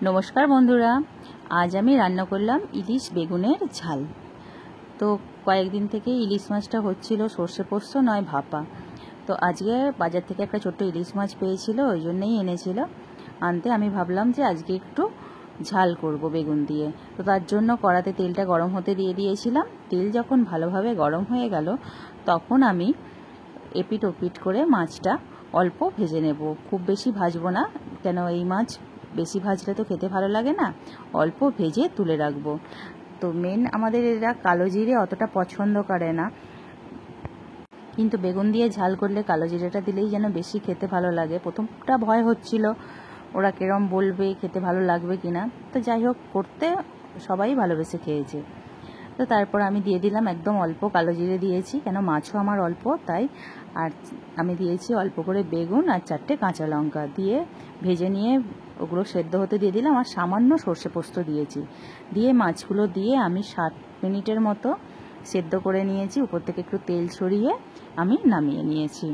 নমস্কার বন্ধুরা, আজ আমি রান্না করলাম ইলিশ বেগুনের ঝাল। তো কয়েকদিন থেকে ইলিশ মাছটা হচ্ছিল সর্ষে পোস্ত নয় ভাপা। তো আজকে বাজার থেকে একটা ছোট্ট ইলিশ মাছ পেয়েছিল, ওই জন্যই এনেছিল আনতে। আমি ভাবলাম যে আজকে একটু ঝাল করব বেগুন দিয়ে। তো তার জন্য কড়াতে তেলটা গরম হতে দিয়ে দিয়েছিলাম। তেল যখন ভালোভাবে গরম হয়ে গেল তখন আমি এপিট ওপিট করে মাছটা অল্প ভেজে নেব। খুব বেশি ভাজবো না, কেন এই মাছ বেশি ভাজলে তো খেতে ভালো লাগে না। অল্প ভেজে তুলে রাখবো। তো আমাদের এরা কালো জিরে অতটা পছন্দ করে না, কিন্তু বেগুন দিয়ে ঝাল করলে কালো জিরেটা দিলেই যেন বেশি খেতে ভালো লাগে। প্রথমটা ভয় হচ্ছিল ওরা কিরম বলবে, খেতে ভালো লাগবে কিনা। তো যাই হোক, করতে সবাই ভালোবেসে খেয়েছে। তো তারপর আমি দিয়ে দিলাম একদম অল্প কালো জিরে দিয়েছি, কেন মাছও আমার অল্প তাই। আর আমি দিয়েছি অল্প করে বেগুন আর 4টে কাঁচা লঙ্কা দিয়ে ভেজে নিয়ে ওগুলো সেদ্ধ হতে দিয়ে দিলাম। আর সামান্য সর্ষে পোস্ত দিয়েছি। দিয়ে মাছগুলো দিয়ে আমি 7 মিনিটের মতো সেদ্ধ করে নিয়েছি। উপর থেকে একটু তেল ছড়িয়ে আমি নামিয়ে নিয়েছি।